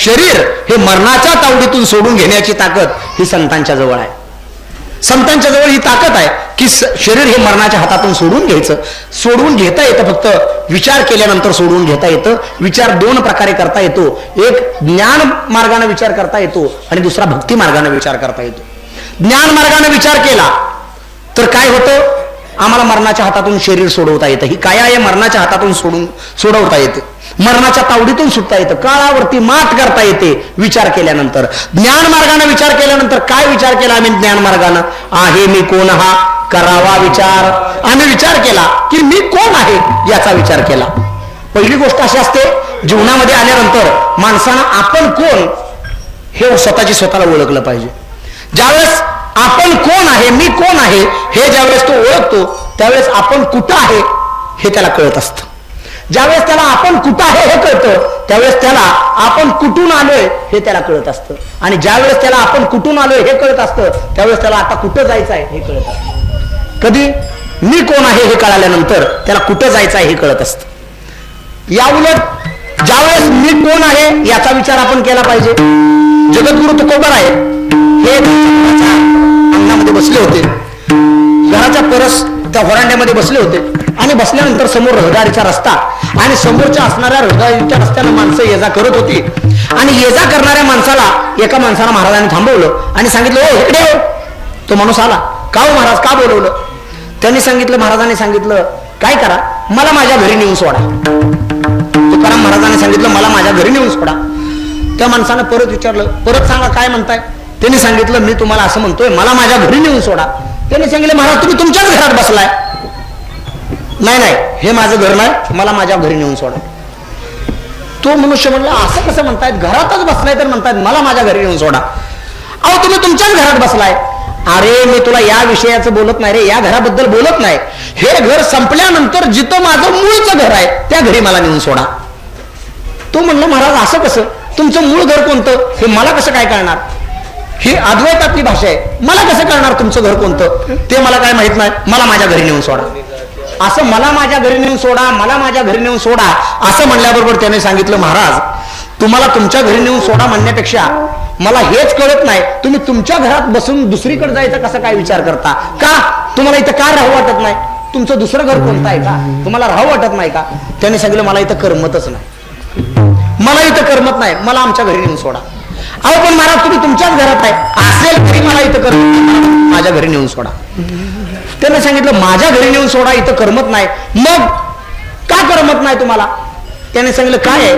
शरीर हे मरणाच्या तावडीतून सोडून घेण्याची ताकद ही संतांच्या जवळ आहे. संतांच्या जवळ ही ताकद आहे की शरीर हे मरणाच्या हातातून सोडून घ्यायचं. सोडून घेता येतं, फक्त विचार केल्यानंतर सोडून घेता येतं. विचार दोन प्रकारे करता येतो. एक ज्ञान मार्गाने विचार करता येतो आणि दुसरा भक्ती मार्गाने विचार करता येतो. ज्ञान मार्गाने विचार केला तर काय होतं, आम्हाला मरणाच्या हातातून शरीर सोडवता येतं. ही काय आहे, मरणाच्या हातातून सोडवता येते, मरणाच्या तावडीतून सुटता येतं, काळावरती मात करता येते विचार केल्यानंतर. ज्ञान मार्गाने विचार केल्यानंतर काय विचार केला आम्ही ज्ञान मार्गानं, आहे मी कोण हा करावा विचार. आम्ही विचार केला की मी कोण आहे याचा विचार केला. पहिली गोष्ट अशी असते, जीवनामध्ये आल्यानंतर माणसानं आपण कोण हे स्वतःची स्वतःला ओळखलं पाहिजे. ज्यावेळेस आपण कोण आहे, मी कोण आहे हे ज्यावेळेस तो ओळखतो त्यावेळेस आपण कुठं आहे हे त्याला कळत असतं. ज्यावेळेस त्याला आपण कुठं आहे हे कळतं त्यावेळेस त्याला आपण कुठून आलोय हे त्याला कळत असतं. आणि ज्यावेळेस त्याला आपण कुठून आलोय हे कळत असतं त्यावेळेस त्याला आता कुठं जायचं आहे हे कळत असतं. कधी मी कोण आहे हे कळाल्यानंतर त्याला कुठं जायचं आहे हे कळत असतं. याउलट ज्यावेळेस मी कोण आहे याचा विचार आपण केला पाहिजे. जगद्गुरु तुकोबाराय हे अंगणामध्ये बसले होते, घराच्या परस त्या व्हरांड्यामध्ये बसले होते आणि बसल्यानंतर समोर रहदारीचा रस्ता आणि समोरच्या असणाऱ्या रहदारीच्या रस्त्यानं माणसं ये जा करत होती. आणि ये जा करणाऱ्या माणसाला एका माणसाला महाराजांनी थांबवलं आणि सांगितलं, ओ इकडे हो. तो माणूस आला, का हो महाराज, का बोलवलं? त्यांनी सांगितलं, महाराजांनी सांगितलं काय करा, मला माझ्या घरी नेऊन सोडा. तुकाराम महाराजांनी सांगितलं, मला माझ्या घरी नेऊन सोडा. त्या माणसानं परत विचारलं, परत सांगा काय म्हणताय? त्यांनी सांगितलं, मी तुम्हाला असं म्हणतोय, मला माझ्या घरी नेऊन सोडा. त्यांनी सांगितलं, महाराज तुम्ही तुमच्याच घरात बसलाय. नाही नाही, हे माझं घर नाही, मला माझ्या घरी नेऊन सोडा. तो मनुष्य म्हणला, असं कसं म्हणतायत, घरातच बसलाय तर म्हणतायत मला माझ्या घरी नेऊन सोडा. अहो तुम्ही तुमच्याच घरात बसलाय. अरे मी तुला या विषयाचं बोलत नाही रे, या घराबद्दल बोलत नाही. हे घर संपल्यानंतर जिथं माझं मूळचं घर आहे त्या घरी मला नेऊन सोडा. तो म्हणला, महाराज असं कसं, तुमचं मूळ घर कोणतं हे मला कसं काय कळणार? ही अद्वैतातली भाषा आहे, मला कसं कळणार तुमचं घर कोणतं ते मला काय माहित नाही, मला माझ्या घरी नेऊन सोडा. असं मला माझ्या घरी नेऊन सोडा, मला माझ्या घरी नेऊन सोडा असं म्हणल्याबरोबर त्याने सांगितलं, महाराज तुम्हाला तुमच्या घरी नेऊन सोडा म्हणण्यापेक्षा मला हेच कळत नाही, तुम्ही तुमच्या घरात बसून दुसरीकडे जायचा कसा काय विचार करता? का तुम्हाला इथं का राहू वाटत नाही? तुमचं दुसरं घर कोणतं आहे का? तुम्हाला राहू वाटत नाही का? त्याने सांगितलं, मला इथं करमतच नाही, मला इथं करमत नाही, मला आमच्या घरी नेऊन सोडा. अहो पण महाराज तुम्ही तुमच्याच घरात आहे, असेल तरी मला इथं करमत, माझ्या घरी नेऊन सोडा. त्याने सांगितलं, माझ्या घरी नेऊन सोडा, इथं करमत नाही. मग का करमत नाही तुम्हाला? त्याने सांगितलं, काय आहे,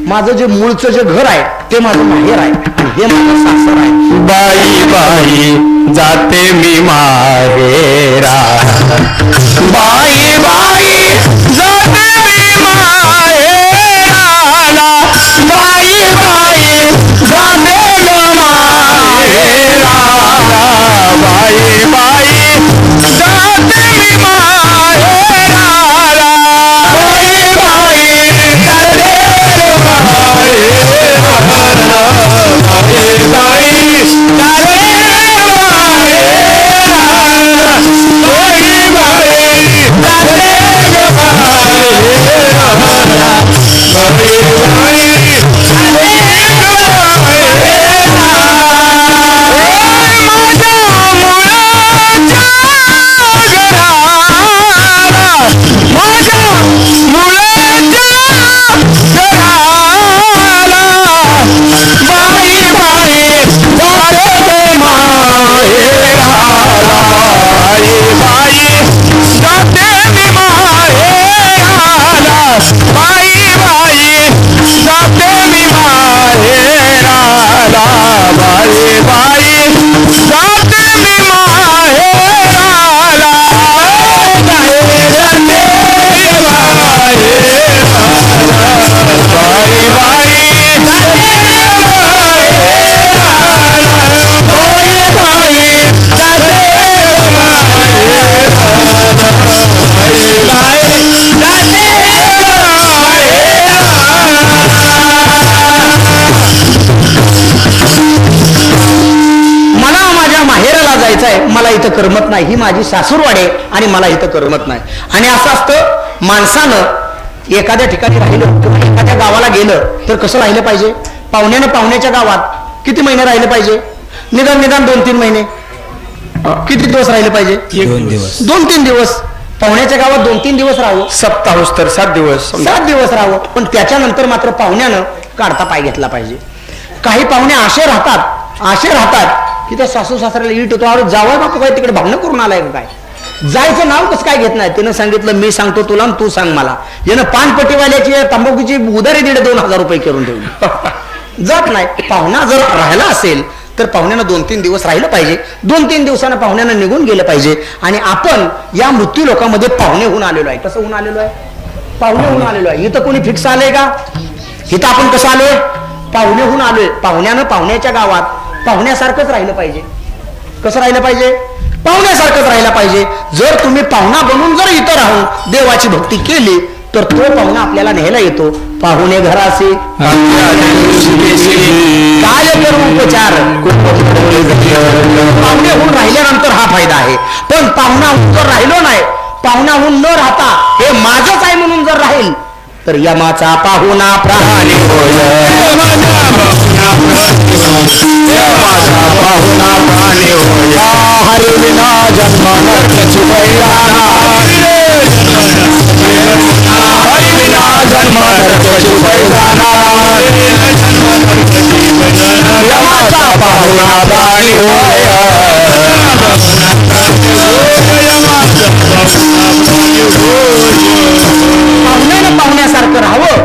माझं जे मूळचं जे घर आहे ते माझं माहेर आहे आणि हे माझं सासर आहे. बाई बाई जाते मी माहेरा, बाई बाई जाते मी माहेराला, बाई बाई जाते मी माहेराला, बाई बाई जाते मी माहेराला, बाई बाई जाते मला इथं करमत नाही, ही माझी सासूरवाडी आणि मला इथं करमत नाही. आणि असं असतं, माणसानं एखाद्या ठिकाणी राहिलं किंवा एखाद्या गावाला गेलं तर कसं राहिलं पाहिजे? पाहुण्यानं पाहुण्याच्या गावात किती महिने राहिले पाहिजे? निदान 2-3 महिने. किती दिवस राहिले पाहिजे? 2-3 दिवस. पाहुण्याच्या गावात 2-3 दिवस राहावं. सप्ताह तर 7 दिवस. 7 दिवस राहावं. पण त्याच्यानंतर मात्र पाहुण्यानं काढता पाय घेतला पाहिजे. काही पाहुणे असे राहतात की त्या सासू सासऱ्याला इट होतो, अरे जावई बापू काय तिकडे भांडणं करून आलाय का काय? जायचं नाव कसं काय घेत नाही. त्यानं सांगितलं मी सांगतो तुला आणि तू सांग मला. यानं पानपट्टीवाल्याची तंबाखूची उधारी 1,500-2,000 रुपये करून ठेवली. जात नाही. पाहुणा जर राहिला असेल तर पाहुण्यानं 2-3 दिवस राहिलं पाहिजे. 2-3 दिवसानं पाहुण्यानं निघून गेलं पाहिजे. आणि आपण या मृत्यू लोकांमध्ये पाहुणे होऊन आलेलो आहे. कसं होऊन आलेलो आहे? पाहुणे होऊन आलेलो आहे. इथं कोणी फिक्स आलंय का? इथं आपण कसं आलोय? पाहुणे होऊन आलोय. पाहुण्यानं पाहुण्याच्या गावात पाहुण्यासारखंच राहिलं पाहिजे. कसं राहिलं पाहिजे? पाहुण्यासारखंच राहिलं पाहिजे. जर तुम्ही पाहुणा बनून जर इथं राहून देवाची भक्ती केली तर तो पाहुणा आपल्याला न्यायला येतो. पाहुणे घराचे काय करू उपचार. पाहुणे होऊन राहिल्यानंतर हा फायदा आहे. पण पाहुणा होऊन जर राहिलो नाही, पाहुणा होऊन न राहता हे माझंच आहे म्हणून जर राहील तर यमाचा पाहुणा प्राणी होय. पाहुणा प्राणी होय. हरी विना जन्म नरकाची बैलाना. हरी विना जन्म नरकाची बैलाना. यमाचा पाहुणा प्राणी होय. पाहुण्यानं पाहुण्यासारखं राहावं.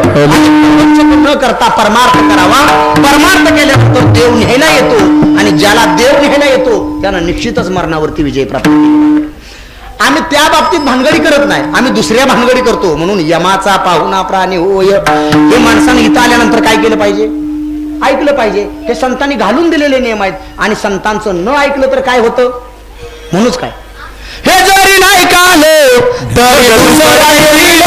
न करता परमार्थ करावा. परमार्थ केल्यानंतर देव न्यायला येतो आणि ज्याला देव न्यायला येतो त्यानं निश्चितच मरणावरती विजय प्राप्त केला. आम्ही त्या बाबतीत भानगडी करत नाही, आम्ही दुसऱ्या भानगडी करतो. म्हणून यमाचा पाहुणा प्राणी होय. हे माणसानं इथं आल्यानंतर काय केलं पाहिजे? ऐकलं पाहिजे. हे संतांनी घालून दिलेले नियम आहेत. आणि संतांचं न ऐकलं तर काय होतं? म्हणूनच काय हे जरी नाही काले तरी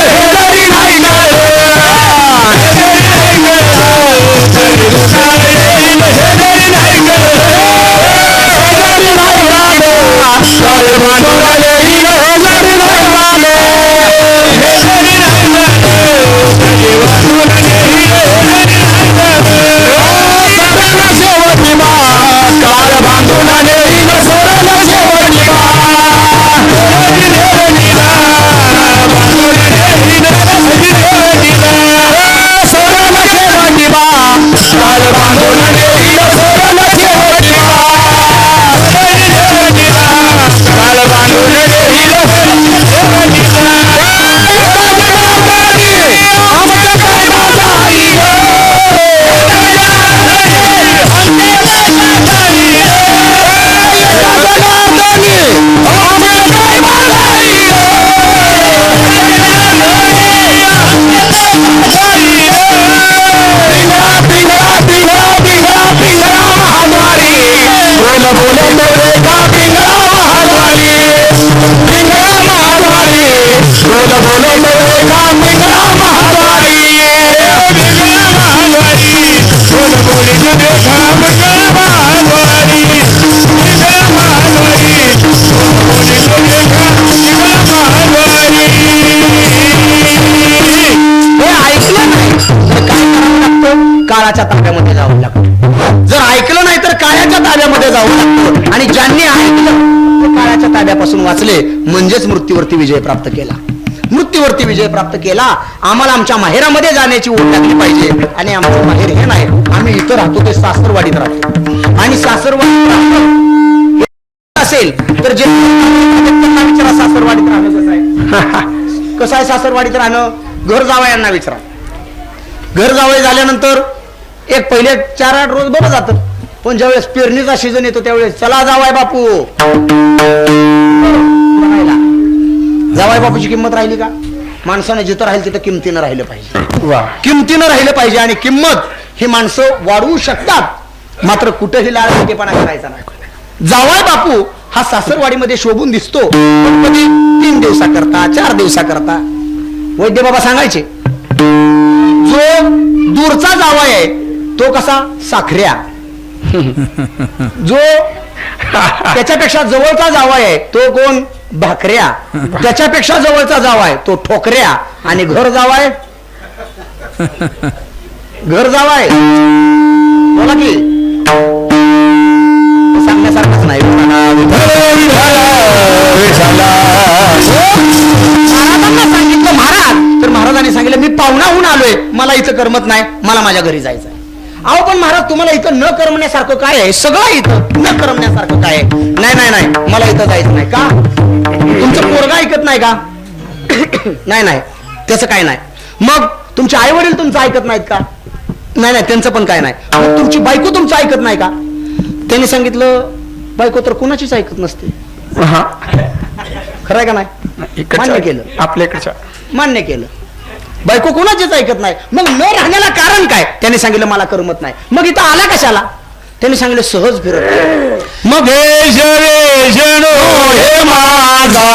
काळाच्या ताब्यामध्ये जावं लागतं. जर ऐकलं नाही तर काळाच्या ताब्यामध्ये जावं लागतं. आणि ज्यांनी ऐकलं ते काळाच्या ताब्यापासून वाचले म्हणजेच मृत्यूवरती विजय प्राप्त केला. मृत्यूवरती विजय प्राप्त केला. आम्हाला आमच्या माहेरामध्ये जाण्याची ओढ लागली पाहिजे. आणि आमचं माहेर हे नाही, आम्ही इथं राहतो ते सासरवाडीत राहतो. आणि सासरवाडीत असेल तर जे विचारा सासरवाडीत राहणं कसं आहे. कसं आहे सासरवाडीत राहणं? घर जावयांना विचारा. घर जावई झाल्यानंतर एक पहिले 4-8 रोज बरं जातं. पण ज्यावेळेस पेरणीचा सीझन येतो त्यावेळेस चला जावाय बापू. जावाय बापूची किंमत राहिली का? माणसानं जिथं राहील तिथं किमतीनं राहिलं पाहिजे. किमतीनं राहिलं पाहिजे. आणि किंमत ही माणसं वाढवू शकतात, मात्र कुठेही लाळकेपणा करायचा नाही. जावाय बापू हा सासरवाडीमध्ये शोभून दिसतो, पण कधी 3 दिवसाकरता 4 दिवसाकरता. वैद्य बाबा सांगायचे जो दूरचा जावाय आहे तो कसा साखऱ्या, जो त्याच्यापेक्षा जवळचा जावाय आहे तो कोण भाकऱ्या, त्याच्यापेक्षा जवळचा जावाय तो ठोकऱ्या, आणि घर जावाय घर जावाय बोला की सांगण्यासारखंच नाही. महाराजांना सांगितलं महाराज, तर महाराजांनी सांगितलं मी पाहुणाहून आलोय, मला इथं करमत नाही, मला माझ्या घरी जायचंय. अहो पण महाराज तुम्हाला इथं न करमण्यासारखं काय आहे? सगळं इथं न करमण्यासारखं काय आहे? नाही नाही नाही मला इथं जायचं नाही. का? तुमचं पोरगा ऐकत नाही का? नाही नाही त्याचं काय नाही. मग तुमचे आई वडील तुमचं ऐकत नाहीत का? नाही नाही त्यांचं पण काय नाही. मग तुमची बायको तुमचं ऐकत नाही का? त्यांनी सांगितलं बायको तर कुणाचीच ऐकत नसते. खरंय का नाही? मान्य केलं. आपल्याकडच्या मान्य केलं बायको कुणाचीच ऐकत नाही. मग न राहण्याला कारण काय? त्यांनी सांगितलं मला करमत नाही. मग इथं आला कशाला? त्यांनी सांगितलं सहज फिरत. मग हे माझा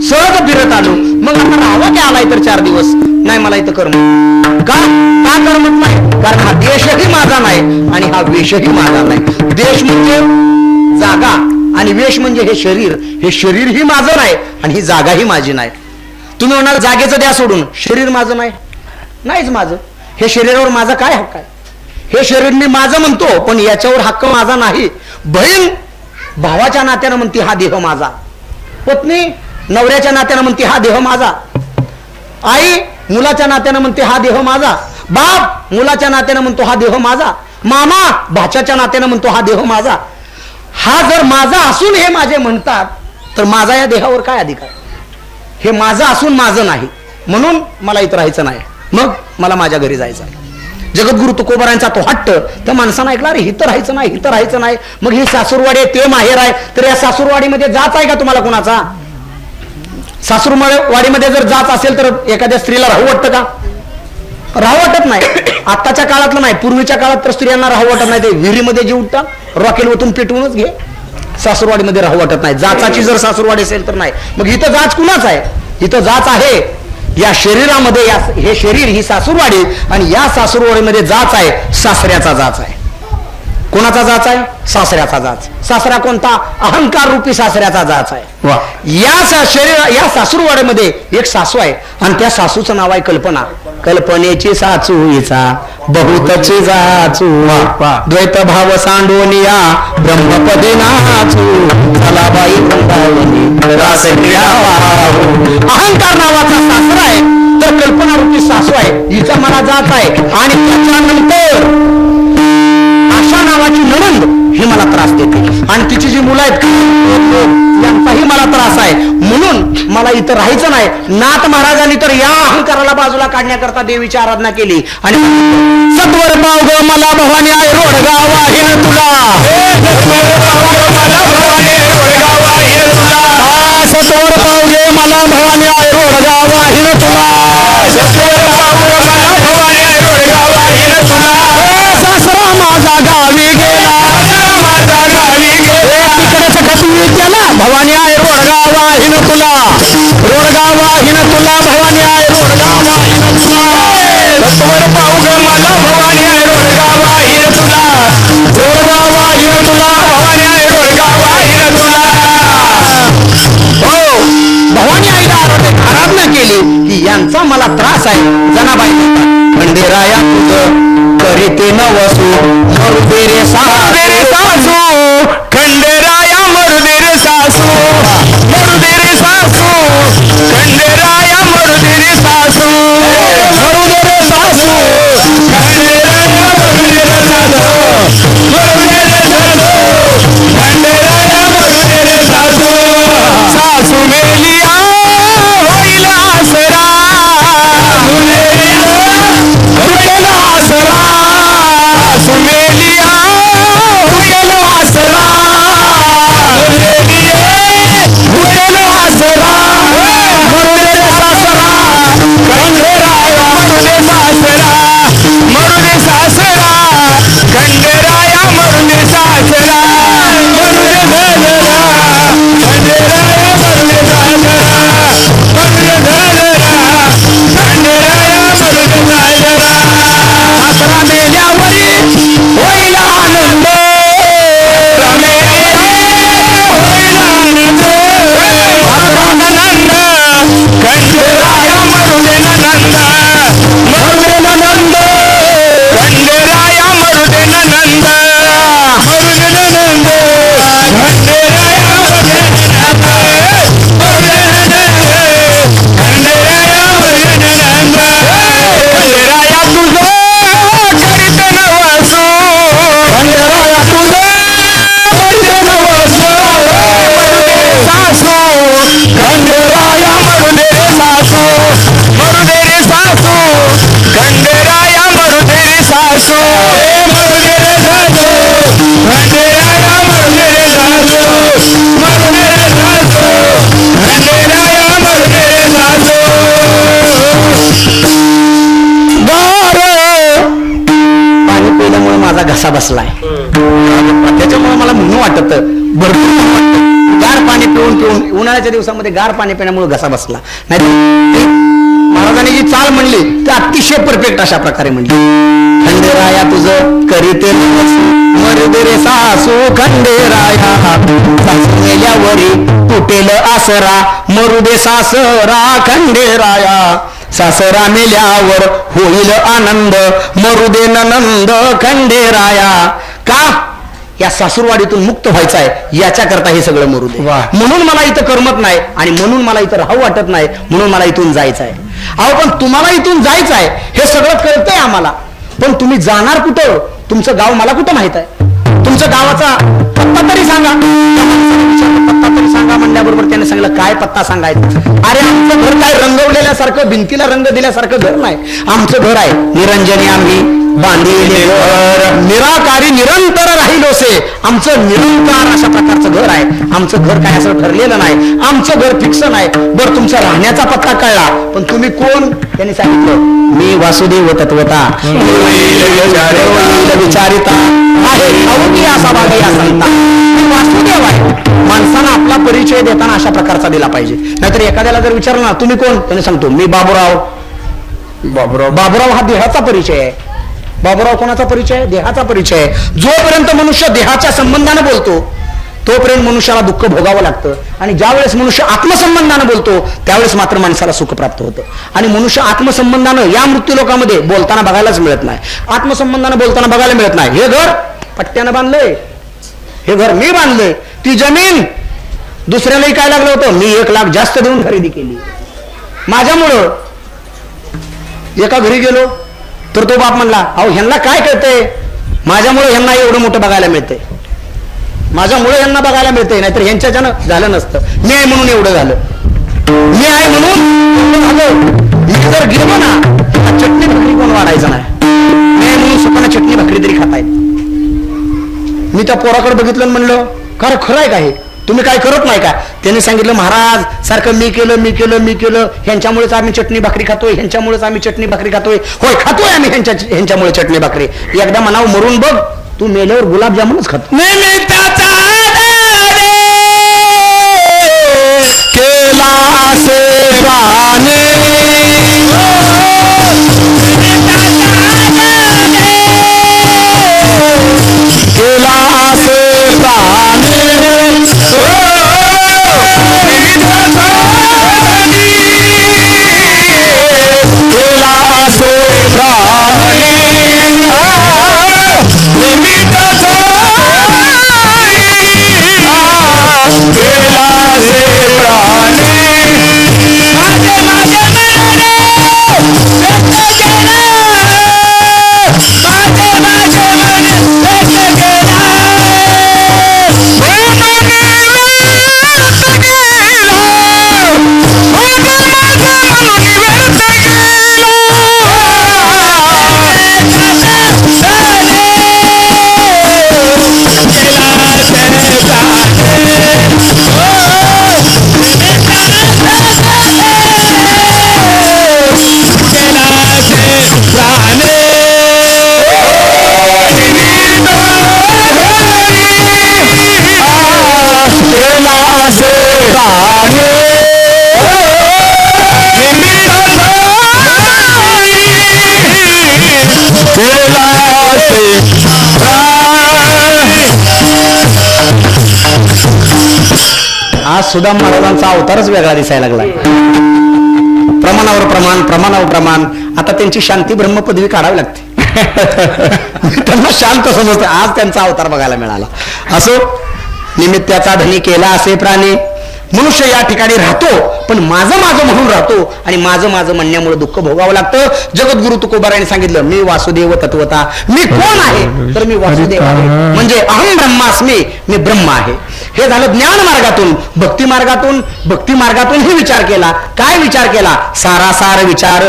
सहज फिरत आलो. मग आता राहावं की आलाय तर 4 दिवस? नाही मला इथं करमत. का करमत नाही? कारण हा देशही माझा नाही आणि हा वेशही माझा नाही. देश म्हणजे जागा आणि वेश म्हणजे हे शरीर. हे शरीर ही माझं नाही आणि ही जागा ही माझी नाही. तुम्ही म्हणाल जागेचं द्या सोडून, शरीर माझं नाही? नाहीच माझं. हे शरीरावर माझा काय हक्क आहे? हे शरीर मी माझं म्हणतो पण याच्यावर हक्क माझा नाही. बहीण भावाच्या नात्यानं म्हणते हा देह माझा. पत्नी नवऱ्याच्या नात्यानं म्हणते हा देह माझा. आई मुलाच्या नात्यानं म्हणते हा देह माझा. बाप मुलाच्या नात्यानं म्हणतो हा देह माझा. मामा भाच्याच्या नात्यानं म्हणतो हा देह माझा. हा जर माझा असून हे माझे म्हणतात तर माझा या देहावर काय अधिकार? हे माझं असून माझं नाही म्हणून मला इथं राहायचं नाही. मग मला माझ्या घरी जायचं आहे. जगद्गुरु तुकोबारायांचा तो हट्ट त्या माणसानं ऐकला, अरे इथं राहायचं नाही, इथं राहायचं नाही. मग ही सासूरवाडी आहे, ते माहेर आहे, तर या सासूरवाडीमध्ये जाच आहे का तुम्हाला कोणाचा? सासूरवाडीमध्ये जर जाच असेल तर एखाद्या स्त्रीला राहू वाटतं का? राहू वाटत नाही. आत्ताच्या काळातलं नाही, पूर्वीच्या काळात तर स्त्रियांना राहू वाटत नाही. ते विहिरीमध्ये जीव उठतात, रॉकेल ओतून पेटवूनच घे. सासूरवाडीमध्ये राहू वाटत नाही. जाचाची जर सासूरवाडी असेल तर नाही. मग इथं जाच कुणाच आहे? इथं जाच आहे या शरीरामध्ये. हे शरीर ही सासूरवाडी आणि या सासूरवाडीमध्ये जाच आहे, सासऱ्याचा जाच आहे. कोणाचा जाच आहे? सासऱ्याचा जाच. सासरा कोणता? अहंकार रूपी सासऱ्याचा जाच आहे. या सासूरवाडीमध्ये एक सासू आहे आणि त्या सासूचं नाव आहे कल्पना. कल्पनेची सासू हिचा बहुतची जाचू. द्वैत भाव सांडोनिया ब्रह्मपदी नाचू. चलाबाई वृंदावनी रास अहंकार नावाचा सासरा आहे तर कल्पना रूपी सासू आहे. हिचा मला जात आहे आणि त्याच्यानंतर आशा नावाची नणंद ही मला त्रास देते आणि तिची जी मुलं आहेत यांचाही मला त्रास आहे, म्हणून मला इथं राहायचं नाही. नाथ महाराजांनी तर या अहंकाराला बाजूला काढण्याकरता देवीची आराधना केली आणि सत्वर पाव ग मला भवानी आहे रोडगाव आहे तुला, सत्वर पाव गे मला भवानी आहे रोडगाव आहे तुला, सासरा माझा गावी गेला, त्याला भवानी आहे रोडगाव आहे ना तुला, रोडगाव आहे ना तुला, भवानी आहे रोडगाव आहे ना तुला, सत्वर पाहू ग मला भवानी आहे रोडगाव आहे ना तुला, रोडगाव आहे ना तुला, भवानी आहे रोडगाव आहे ना तुला. हो, भवानी आईला आराधना केली की यांचा मला त्रास आहे. जनाबाई खंडेराया तुझं करीते नवसू मरुदे रे सासू, खंडेराया मरुदे रे सासू, मरुदे रे सासू, खंडेराया मरुदे रे सासू, मरुदे रे सासू, खंडेराया मरुदे रे सासू, मरुदे रे सासू, खंडेराया मरुदे रे सासू, सासू मेलिया होईल आसरा, होईल आसरा, सासू मेलिया होईल आसरा, होईल आसरा, मरुदे रे सासरा, खंडेराया मरुदे सासरा, मरुदे सासरा, खंडेराया मरुदे सासरा, मरुदे सासरा, खंडेराया मरुदे सासरा, मरुदे सासरा, खंडेराया मरुदे सासरा. सासरा मेल्यावरी होईल आनंद, होईल आनंद, नंद, खंडेराया मरुदे नंद, मरुदे नंद, खंडेराया मरुदे नंद, मरुदे नंद, खंडेराया मरुदे नंद, मरुदे नंद, खंडेराया मरुदे नंद. खंडेराया तुझं करीत नवसू, खंडेराया तुझं करीत नवसू, सासू, खंडेराया मरुदे रे सासू, मरुदे रे सासू, खंडेराया मरुदे रे सासू, मरुदे रे सासू, खंडेराया मरुदे रे सासू, मरुदे रे सासू, खंडेराया मरुदे रे सासू. पाणी पिल्यामुळे माझा घसा बसलाय, त्याच्यामुळे मला म्हणून वाटत भरपूर गार पाणी पिऊन पिऊन उन्हाळ्याच्या दिवसामध्ये गार पाणी पिण्यामुळे घसा बसला. नाही महाराजांनी जी चाल म्हणली ती अतिशय परफेक्ट अशा प्रकारे म्हणली. खंडेराया तुझं करीते मरुदे रे सासू, खंडेराया सासू मेल्यावरी तुटेल आसरा, मरुदे सासरा, खंडेराया सासरा मेल्यावर होईल आनंद, मरुदे नंद, खंडेराया. का या सासूरवाडीतून मुक्त व्हायचं आहे याच्याकरता हे सगळं मरुदे. म्हणून मला इथं करमत नाही आणि म्हणून मला इथं राहू वाटत नाही, म्हणून मला इथून जायचं आहे. अहो पण तुम्हाला इथून जायचं आहे हे सगळं कळतंय आम्हाला, पण तुम्ही जाणार कुठं? तुमचं गाव मला कुठं माहित आहे? तुमच्या गावाचा पत्ता तरी सांगा. पत्ता तरी सांगा म्हणल्याबरोबर त्याने सांगितलं काय पत्ता सांगायचा? अरे आमचं घर काय रंगवलेल्यासारखं भिंतीला रंग दिल्यासारखं घर नाही. आमचं घर आहे निरंजनी आम्ही बांधिले घर, निराकारी निरंतर राहिलोसे. आमचं निरंकार अशा प्रकारचं घर आहे. आमचं घर काय असं ठरलेलं नाही, आमचं घर फिक्स नाही. बरं तुमचा राहण्याचा पत्ता कळला, पण तुम्ही कोण? त्यांनी सांगितलं मी वासुदेव तत्वता विचारिता आहे असा भाग या संता. वासुदेव आहे. माणसानं आपला परिचय देताना अशा प्रकारचा दिला पाहिजे. नाहीतर एखाद्याला जर विचारलं ना तुम्ही कोण, त्याने सांगतो मी बाबूराव. बाबूराव हा देहाचा परिचय आहे. बाबूराव कोणाचा परिचय? देहाचा परिचय आहे. जोपर्यंत मनुष्य देहाच्या संबंधाने बोलतो तोपर्यंत मनुष्याला दुःख भोगावं लागतं. आणि ज्यावेळेस मनुष्य आत्मसंबंधानं बोलतो त्यावेळेस मात्र माणसाला सुख प्राप्त होतं. आणि मनुष्य आत्मसंबंधानं या मृत्यू लोकांमध्ये बोलताना बघायलाच मिळत नाही. आत्मसंबंधानं बोलताना बघायला मिळत नाही. हे घर पट्ट्यानं बांधलंय, हे घर मी बांधलंय, ती जमीन दुसऱ्यालाही काय लागलं होतं, मी 1 लाख जास्त देऊन खरेदी केली. माझ्यामुळं एका घरी गेलो तर तो बाप म्हणला अहो ह्यांना काय कळतंय, माझ्यामुळे ह्यांना एवढं मोठं बघायला मिळतंय. माझ्यामुळे यांना बघायला मिळतंय, नाहीतर यांच्याच्यानं झालं नसतं. मी आहे म्हणून एवढं झालं, मी आहे म्हणून एवढं झालं. मी जर गेलो ना, चटणी भाकरी कोण वाढायचं नाही. मी आहे म्हणून स्वतःला चटणी भाकरी तरी खातायत. मी त्या पोराकडे बघितलं आणि म्हणलं, खरं आहे का हे? तुम्ही काय करत नाही का? त्यांनी सांगितलं, महाराज सारखं मी केलं, ह्यांच्यामुळेच आम्ही चटणी भाकरी खातोय, ह्यांच्यामुळेच आम्ही चटणी भाकरी खातोय. होय, खातोय आम्ही ह्यांच्यामुळे चटणी भाकरी. एकदा म्हणाव मरून बघ, तू मेल्यावर गुलाबजामुनच खातो. केला सेवाने आज सुदाम महाराजांचा अवतारच वेगळा दिसायला लागलाय. प्रमाणावर प्रमाण. आता त्यांची शांती ब्रह्म पदवी काढावी लागते. त्यांना शांत समजते. आज त्यांचा अवतार बघायला मिळाला. असो, निमित्ताचा धनी केला असे प्राणी. मनुष्य या ठिकाणी राहतो, पण माझं म्हणून राहतो, आणि माझं म्हणण्यामुळे दुःख भोगावं लागतं. जगद्गुरु तुकोबाराने सांगितलं, मी वासुदेव तत्वता. मी कोण आहे? तर मी वासुदेव आहे. म्हणजे अहम ब्रह्मास्मी, मी ब्रह्म आहे. हे झालं ज्ञान मार्गातून. भक्ती मार्गातून हे विचार केला. काय विचार केला? सारासार विचार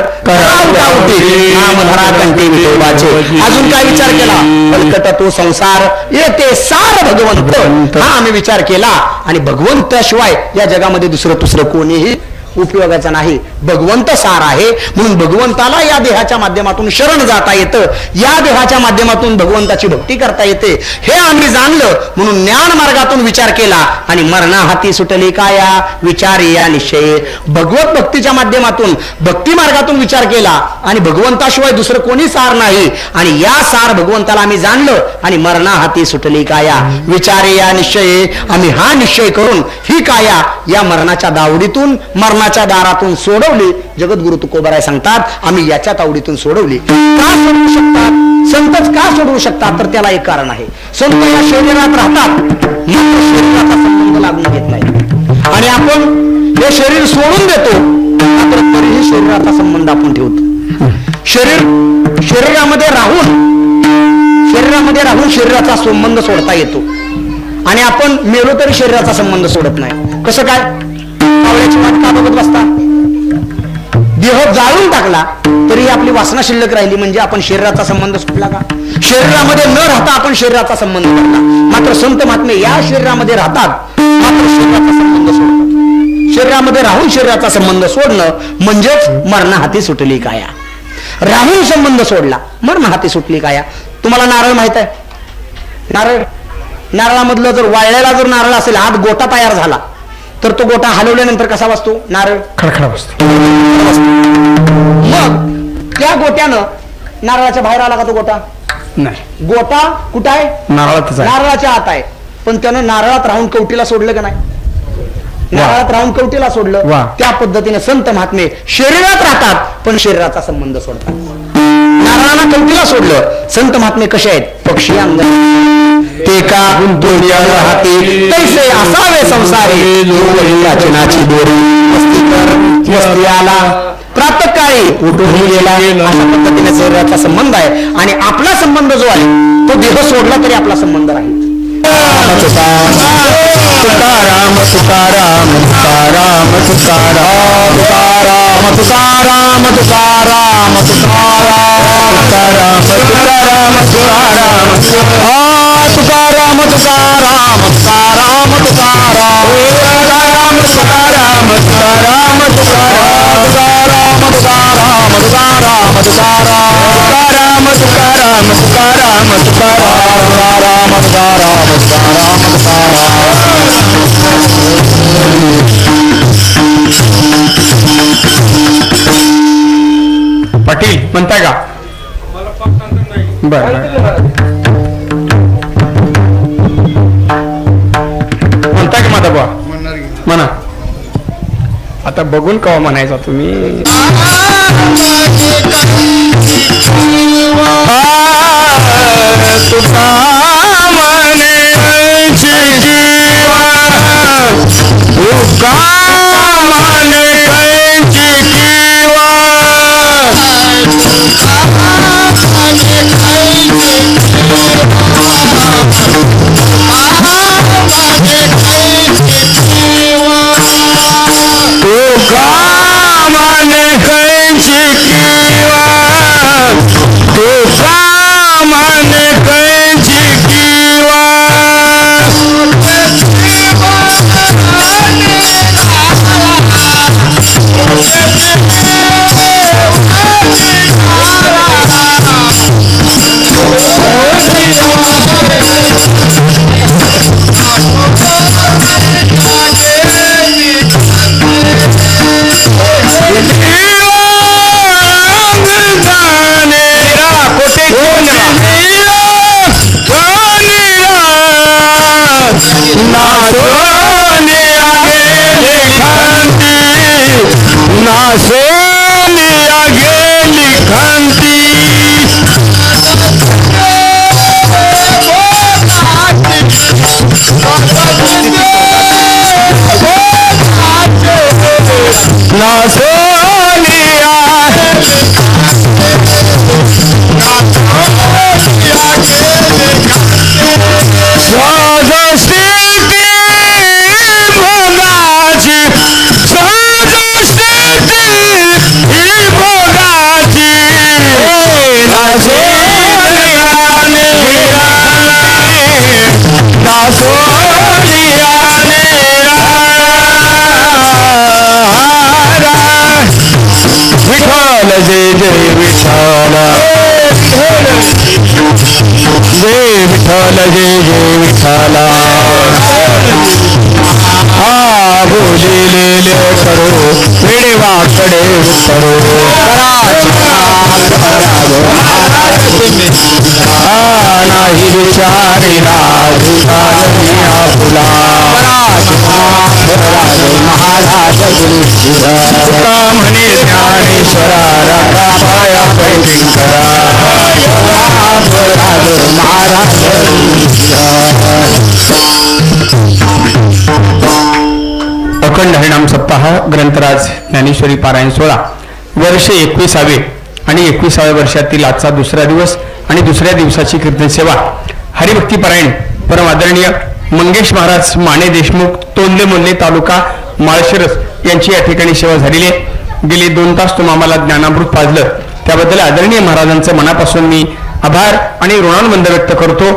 अजून काय विचार केला? बलकट तो संसार येते सार भगवंत. हा आम्ही विचार केला. आणि भगवंताशिवाय या जगामध्ये दुसरं कोणीही उपयोगाचा नाही. भगवंत सार आहे, म्हणून भगवंताला या देहाच्या माध्यमातून शरण जाता येतं. या देहाच्या माध्यमातून भगवंताची भक्ती करता येते. हे आम्ही जाणलं, म्हणून ज्ञान मार्गातून विचार केला. आणि मरणा हाती सुटली काया विचारी या निश्चय. भगवत भक्तीच्या माध्यमातून भक्ती मार्गातून विचार केला, आणि भगवंताशिवाय दुसरं कोणी सार नाही. आणि या सार भगवंताला आम्ही जाणलं, आणि मरणा हाती सुटली काया विचारे या निश्चय. आम्ही हा निश्चय करून ही काया या मरणाच्या दावडीतून, मरणाच्या दारातून सोडवली. जगद्गुरु तुकोबाराय सांगतात, आम्ही याच्या तावडीतून सोडवली. का सोडवू शकतात? संतच का सोडवू शकतात? तर त्याला एक कारण आहे. संत या शरीरात राहतात, मात्र शरीराचा संबंध लागून घेत नाही. आणि आपण हे शरीर सोडून देतो, मात्र तरीही शरीराचा संबंध आपण ठेवतो. शरीरामध्ये राहून शरीराचा संबंध सोडता येतो. आणि आपण मेलो तरी शरीराचा संबंध सोडत नाही. कसं काय? कावळ्याची वाट का बघत बसता? देह जाळून टाकला तरी आपली वासना शिल्लक राहिली, म्हणजे आपण शरीराचा संबंध सुटला का? शरीरामध्ये न राहता आपण शरीराचा संबंध सोडला. मात्र संत महात्मे या शरीरामध्ये राहतात, मात्र शरीराचा संबंध सोडतात. शरीरामध्ये राहून शरीराचा संबंध सोडणं म्हणजेच मरणा हाती सुटली काया. राहून संबंध सोडला, मरण हाती सुटली काया. तुम्हाला नारळ माहित आहे? नारळामधलं जर वाळलेला जर नारळ असेल, आत गोटा तयार झाला, तर तो गोटा हलवल्यानंतर कसा बसतो? नारळ खडखडा बसतो. मग त्या गोट्यानं नारळाच्या बाहेर आला का तो गोटा? नाही. गोटा कुठं आहे? नारळाच्या आत आहे. पण त्यानं नारळात राहून कवटीला सोडलं का नाही? नारळात राहून कवटीला सोडलं. त्या पद्धतीने संत महात्मे शरीरात राहतात, पण शरीराचा संबंध सोडतात. नारळाला कवटीला सोडलं. संत महात्मे कसे आहेत? पक्षी अंगण ते का हाती तैसे असावे संसारी चिनाची दोरी. वस्ती आला प्रातःकाळी उठून गेला. अशा पद्धतीने शरीराचा संबंध आहे. आणि आपला संबंध जो आहे तो देह सोडला तरी आपला संबंध राहील. तुकाराम तुकाराम तुकाराम तुकाराम तुकाराम तुकाराम तुकाराम तुकाराम तुकाराम तुकाराम तुकाराम तुकाराम तुकाराम पाटील म्हणताय का बर म्हणताय का माझा बुवा म्हणा आता बघून कवा म्हणायचा तुम्ही तुका म्हणायची तुका म्हणायची अखंड हरिनाम सप्ताह ग्रंथराज ज्ञानेश्वरी पारायण 16 वर्ष 21 आणि 21व्या वर्षातील आजचा दुसरा दिवस आणि दुसऱ्या दिवसाची कीर्तन सेवा हरिभक्ती पारायण परम आदरणीय मंगेश महाराज माने देशमुख तोंडले मोल्ले तालुका माळशिरस यांची या ठिकाणी सेवा झालेली आहे. गेली 2 तास तुम्ही आम्हाला ज्ञानामृत पाजलं त्याबद्दल आदरणीय महाराजांचं मनापासून मी आभार आणि ऋणानुबंध व्यक्त करतो.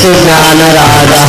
ज्ञान राधा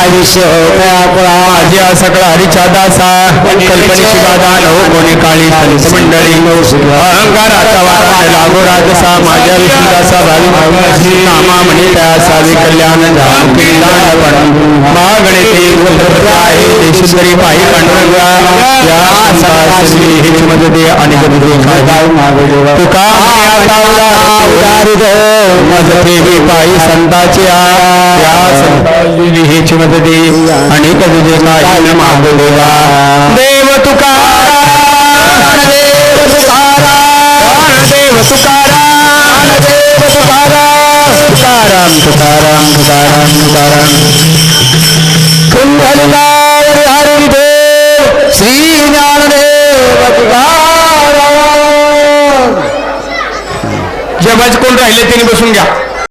आजी सकळ हरीच्या दासा कल्पनेची बाधा नव कोणी काळी संत मंडळी अहंकाराचा वारा लागो राजसा माझ्या विष्णुदासा भावी नामा म्हणे त्यासा कल्याण महागणेते आहे देशेश्वरी पायी पांडुरंगा या हेच मदते आणि तुका मदते पायी संताची या संताची हेच मदते आणि कधी काही न मागोदेवा देव तुकाराम देव तुकाराम देव तुकाराम देव तुकाराम तुकाराम तुकाराम तुकाराम तुकाराम कुंडलिकावर हरिदेव श्री ज्ञानदेव तुकाराम. जे कोण राहिले त्यांनी बसून घ्या.